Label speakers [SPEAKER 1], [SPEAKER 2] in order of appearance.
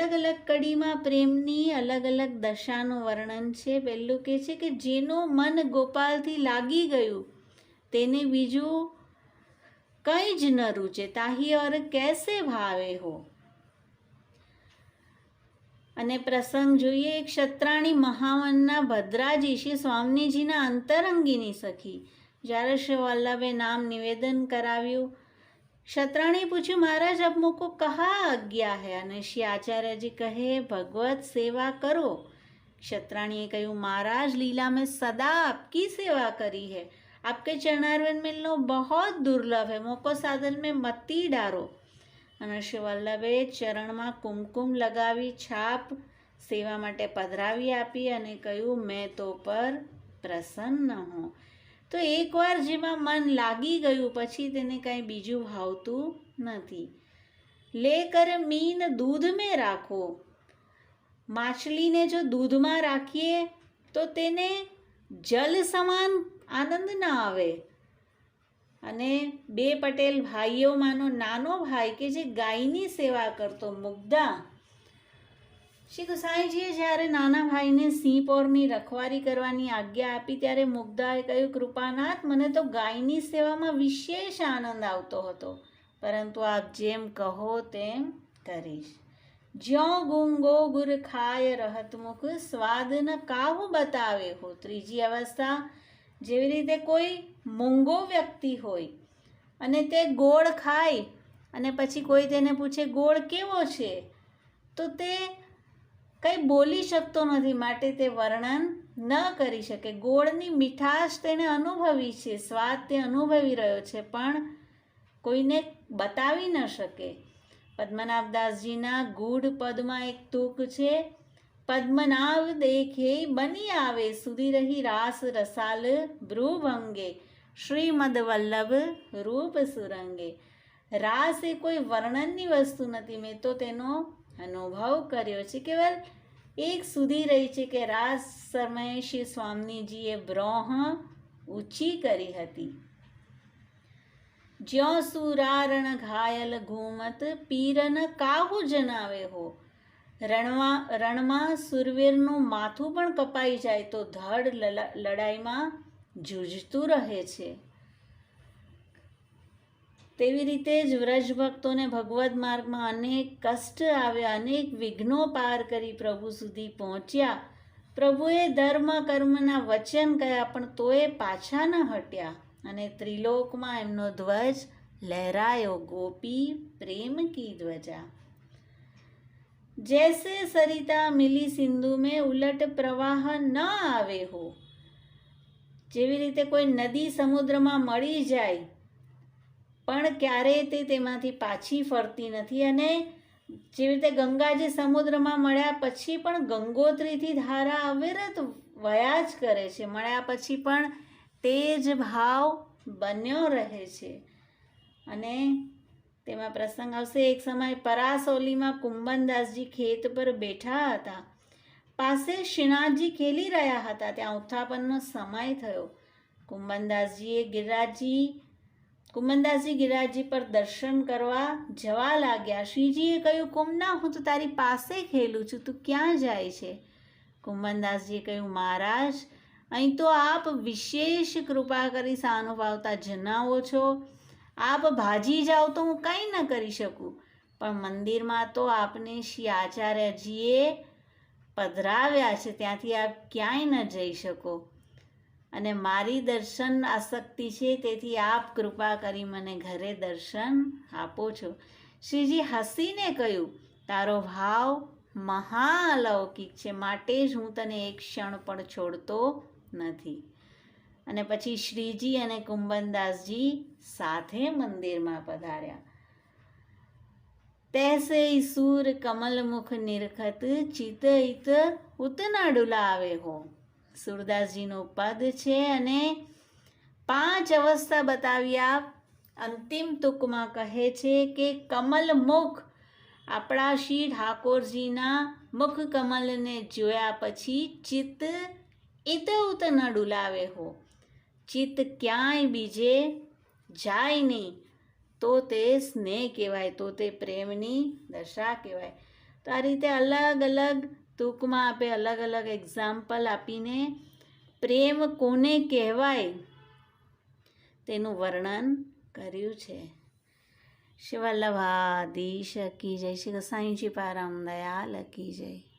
[SPEAKER 1] અલગ અલગ કડીમાં પ્રેમની અલગ અલગ દશાનું વર્ણન છે. પહેલું કહે છે કે જેનું મન ગોપાલથી લાગી ગયું તેને બીજું કંઈ જ ન રૂચે, તાહી ઓર કેસે ભાવે હો. અને પ્રસંગ જોઈએ. ક્ષત્રાણી મહાવનના ભદ્રાજી શ્રી સ્વામીજીના અંતરંગીની સખી જ્યારે શ્રી વલ્લભે નામ નિવેદન કરાવ્યું. ક્ષત્રાણી પૂછ્યું, મહારાજ અબ મુકો કહા આજ્ઞા હૈ? અને શ્રી આચાર્યજી કહે, ભગવત સેવા કરો. ક્ષત્રાણીએ કહ્યું, મહારાજ લીલા મેં સદા આપકી સેવા કરી है, आपके चरणारविंद मिलना बहुत दुर्लभ है, मोको साधन में मती डारो. અને શ્રી વલ્લભે ચરણમાં કુમકુમ લગાવી છાપ સેવા માટે પધરાવી આપી અને કહ્યું, મેં તો પર પ્રસન્ન હું. તો એકવાર જેમાં મન લાગી ગયું પછી તેને કાંઈ બીજું ભાવતું નથી. લેકર મીન દૂધ મેં રાખો. માછલીને જો દૂધમાં રાખીએ તો તેને જલ સમાન આનંદ ના આવે. અને બે પટેલ ભાઈઓમાંનો નાનો ભાઈ કે જે ગાયની સેવા કરતો મુગ્ધા, શ્રી ગુસાઈજીએ જ્યારે નાના ભાઈને સિંહ પોરની રખવારી કરવાની આજ્ઞા આપી ત્યારે મુગ્ધાએ કહ્યું, કૃપાનાથ, મને તો ગાયની સેવામાં વિશેષ આનંદ આવતો હતો, પરંતુ આપ જેમ કહો તેમ કરીશ. જ્યો ગુંગો ગુર ખાય રહત મુખ, સ્વાદ ન કાહુ બતાવે હો. ત્રીજી અવસ્થા, જેવી રીતે કોઈ મૂંગો વ્યક્તિ હોય અને તે ગોળ ખાય અને પછી કોઈ તેને પૂછે ગોળ કેવો છે, તો તે કંઈ બોલી શકતો નથી, માટે તે વર્ણન ન કરી શકે. ગોળની મીઠાશ તેને અનુભવી છે, સ્વાદ તે અનુભવી રહ્યો છે, પણ કોઈને બતાવી ન શકે. પદ્મનાભદાસજીના ગૂઢ પદમાં એક તુક છે, પદ્મનાભ દેખે બની આવે, સુધી રહી રાસ રસાલ ભ્રુભંગે, શ્રીમદ વલ્લભ રૂપ સુરંગે. રાસ એ કોઈ વર્ણનની વસ્તુ નથી, મેં તો તેનો અનુભવ કર્યો છે. કેવલ એક સુધી રહી છે કે રાસ સમયે શ્રી સ્વામીજીએ બ્રોહ ઊંચી કરી હતી. જ્યો સુરારણ ઘાયલ ઘૂમત, પીરન કાહુ જનાવે હો. રણમાં સુરવીરનું માથું પણ કપાઈ જાય તો ધડ લડાઈમાં જૂਝતું રહે છે. તેવી રીતે જ વ્રજભક્તોને ભગવદ્ માર્ગમાં અનેક કષ્ટ આવ્યા, અનેક વિઘ્નો પાર કરી પ્રભુ સુધી પહોંચ્યા. પ્રભુએ ધર્મ કર્મના વચન કહ્યા પણ તોય પાછા ન હટ્યા અને ત્રિલોકમાં એમનો ધ્વજ લહેરાયો, ગોપી પ્રેમ કી ધ્વજા. जैसे सरिता मिली सिंधु में उलट प्रवाह न आवे हो. જેવી રીતે કોઈ નદી સમુદ્રમાં મળી જાય પણ ક્યારેય તે તેમાંથી પાછી ફરતી નથી, અને જેવી રીતે ગંગાજી સમુદ્રમાં મળ્યા પછી પણ ગંગોત્રીથી ધારા અવિરત વયા જ કરે છે, મળ્યા પછી પણ તે જ ભાવ બન્યો રહે છે. અને તેમાં પ્રસંગ આવશે, એક સમય પરાસોલીમાં કુંભનદાસજી ખેત પર બેઠા હતા, પાસે શ્રીનાથજી ખેલી રહ્યા હતા. ત્યાં ઉત્થાપનનો સમય થયો. કુંભનદાસજી ગિરિરાજજી પર દર્શન કરવા જવા લાગ્યા. શ્રીજીએ કહ્યું, કુંભના, હું તો તારી પાસે ખેલું છું, તું ક્યાં જાય છે? કુંભનદાસજીએ કહ્યું, મહારાજ, અહીં તો આપ વિશેષ કૃપા કરી સાનુભાવતા જણાવો છો. આપ ભાજી જાઓ તો હું કંઈ ન કરી શકું, પણ મંદિરમાં તો આપને શ્રી આચાર્યજીએ પધરાવ્યા છે, ત્યાંથી આપ ક્યાંય ન જઈ શકો, અને મારી દર્શન આસક્તિ છે, તેથી આપ કૃપા કરી મને ઘરે દર્શન આપો છો. શ્રીજી હસીને કહ્યું, તારો ભાવ મહાઅલૌકિક છે, માટે જ હું તને એક ક્ષણ પણ છોડતો નથી. અને પછી શ્રીજી અને કુંભનદાસજી સાથે મંદિરમાં પધાર્યા. તૈસે સૂર કમલ મુખ નિરખત, ચિત ઇત ઉતના ડુલાવે હો. સુરદાસજીનું પદ છે અને 5 અવસ્થા બતાવ્યા. અંતિમ તુકમાં કહે છે કે કમલ મુખ, આપણા શ્રી ઠાકોરજીના મુખ કમલને જોયા પછી ચિત્ત ઇત ઉત ન ડુલાવે હો. ચિત્ત ક્યાંય બીજે જાય નહીં, તો તે સ્નેહ કહેવાય, તો તે પ્રેમની દશા કહેવાય. તો આ રીતે અલગ અલગ ટૂંકમાં આપે અલગ અલગ એક્ઝામ્પલ આપીને પ્રેમ કોને કહેવાય તેનું વર્ણન કર્યું છે. શિવ વલ્લભાધીશ કી જય. શ્રી સાંઈજી પારમ દયાલ કી જય.